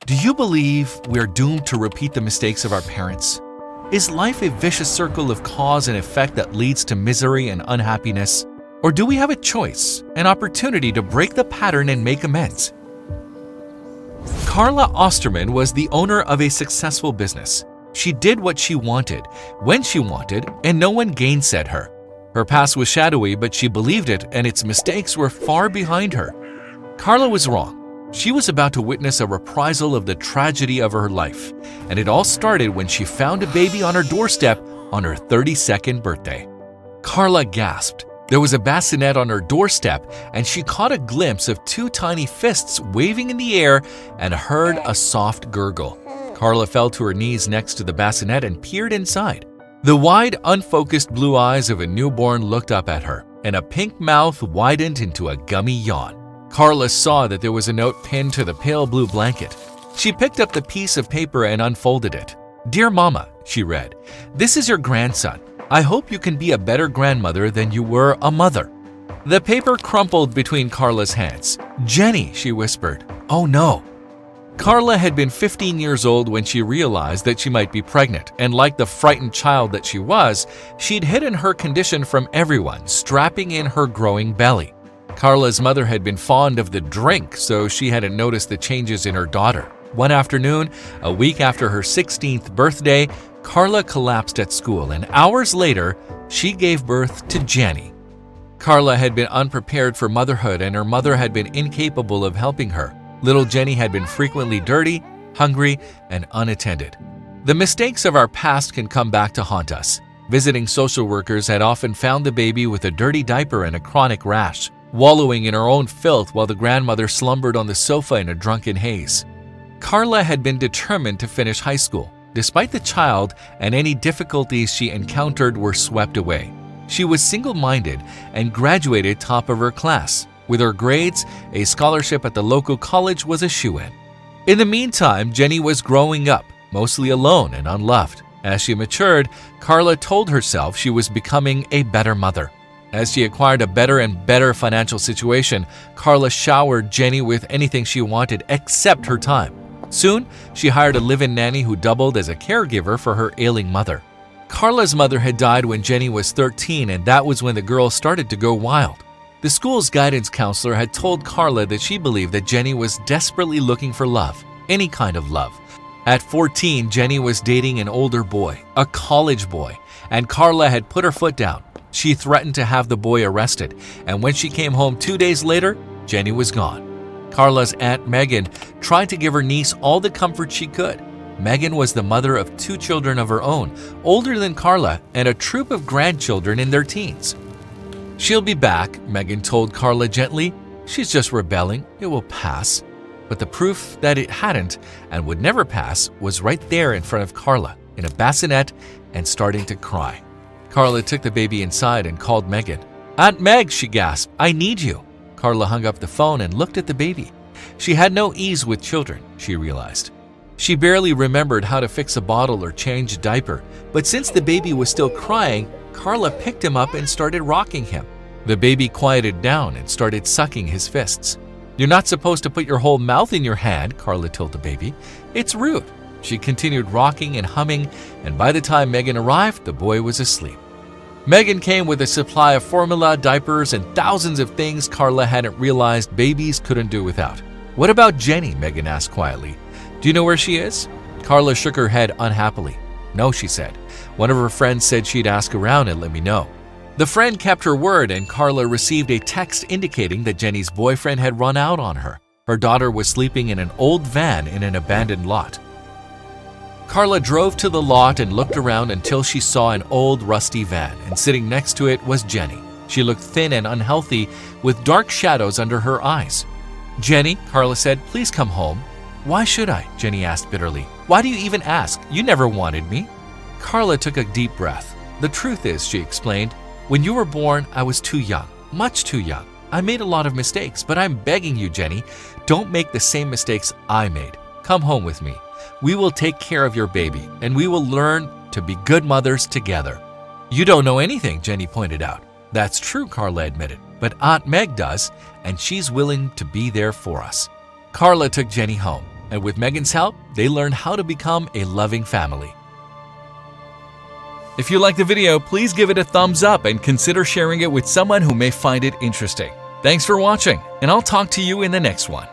Do you believe we're doomed to repeat the mistakes of our parents? Is life a vicious circle of cause and effect that leads to misery and unhappiness? Or do we have a choice, an opportunity to break the pattern and make amends? Carla Osterman was the owner of a successful business. She did what she wanted, when she wanted, and no one gainsaid her. Her past was shadowy, but she believed it, and its mistakes were far behind her. Carla was wrong. She was about to witness a reprisal of the tragedy of her life, and it all started when she found a baby on her doorstep on her 32nd birthday. Carla gasped. There was a bassinet on her doorstep, and she caught a glimpse of two tiny fists waving in the air and heard a soft gurgle. Carla fell to her knees next to the bassinet and peered inside. The wide, unfocused blue eyes of a newborn looked up at her, and a pink mouth widened into a gummy yawn. Carla saw that there was a note pinned to the pale blue blanket. She picked up the piece of paper and unfolded it. "Dear Mama," she read, "this is your grandson. I hope you can be a better grandmother than you were a mother." The paper crumpled between Carla's hands. "Jenny," she whispered. "Oh no." Carla had been 15 years old when she realized that she might be pregnant, and like the frightened child that she was, she'd hidden her condition from everyone, strapping in her growing belly. Carla's mother had been fond of the drink, so she hadn't noticed the changes in her daughter. One afternoon, a week after her 16th birthday, Carla collapsed at school, and hours later, she gave birth to Jenny. Carla had been unprepared for motherhood, and her mother had been incapable of helping her. Little Jenny had been frequently dirty, hungry, and unattended. The mistakes of our past can come back to haunt us. Visiting social workers had often found the baby with a dirty diaper and a chronic rash, wallowing in her own filth while the grandmother slumbered on the sofa in a drunken haze. Carla had been determined to finish high school. Despite the child, and any difficulties she encountered were swept away. She was single-minded and graduated top of her class. With her grades, a scholarship at the local college was a shoo-in. In the meantime, Jenny was growing up, mostly alone and unloved. As she matured, Carla told herself she was becoming a better mother. As she acquired a better and better financial situation, Carla showered Jenny with anything she wanted except her time. Soon, she hired a live-in nanny who doubled as a caregiver for her ailing mother. Carla's mother had died when Jenny was 13, and that was when the girl started to go wild. The school's guidance counselor had told Carla that she believed that Jenny was desperately looking for love, any kind of love. At 14, Jenny was dating an older boy, a college boy, and Carla had put her foot down. She threatened to have the boy arrested, and when she came home 2 days later, Jenny was gone. Carla's Aunt Megan tried to give her niece all the comfort she could. Megan was the mother of 2 children of her own, older than Carla, and a troop of grandchildren in their teens. "She'll be back," Megan told Carla gently. "She's just rebelling. It will pass." But the proof that it hadn't and would never pass was right there in front of Carla, in a bassinet and starting to cry. Carla took the baby inside and called Megan. "Aunt Meg," she gasped, "I need you." Carla hung up the phone and looked at the baby. She had no ease with children, she realized. She barely remembered how to fix a bottle or change a diaper, but since the baby was still crying, Carla picked him up and started rocking him. The baby quieted down and started sucking his fists. "You're not supposed to put your whole mouth in your hand," Carla told the baby. "It's rude." She continued rocking and humming, and by the time Megan arrived, the boy was asleep. Megan came with a supply of formula, diapers, and thousands of things Carla hadn't realized babies couldn't do without. "What about Jenny?" Megan asked quietly. "Do you know where she is?" Carla shook her head unhappily. "No," she said. "One of her friends said she'd ask around and let me know." The friend kept her word, and Carla received a text indicating that Jenny's boyfriend had run out on her. Her daughter was sleeping in an old van in an abandoned lot. Carla drove to the lot and looked around until she saw an old rusty van, and sitting next to it was Jenny. She looked thin and unhealthy, with dark shadows under her eyes. "Jenny," Carla said, "please come home." "Why should I?" Jenny asked bitterly. "Why do you even ask? You never wanted me." Carla took a deep breath. "The truth is," she explained, "when you were born, I was too young, much too young. I made a lot of mistakes, but I'm begging you, Jenny, don't make the same mistakes I made. Come home with me. We will take care of your baby, and we will learn to be good mothers together." "You don't know anything," Jenny pointed out. "That's true," Carla admitted, "but Aunt Meg does, and she's willing to be there for us." Carla took Jenny home, and with Megan's help, they learned how to become a loving family. If you like the video, please give it a thumbs up and consider sharing it with someone who may find it interesting. Thanks for watching, and I'll talk to you in the next one.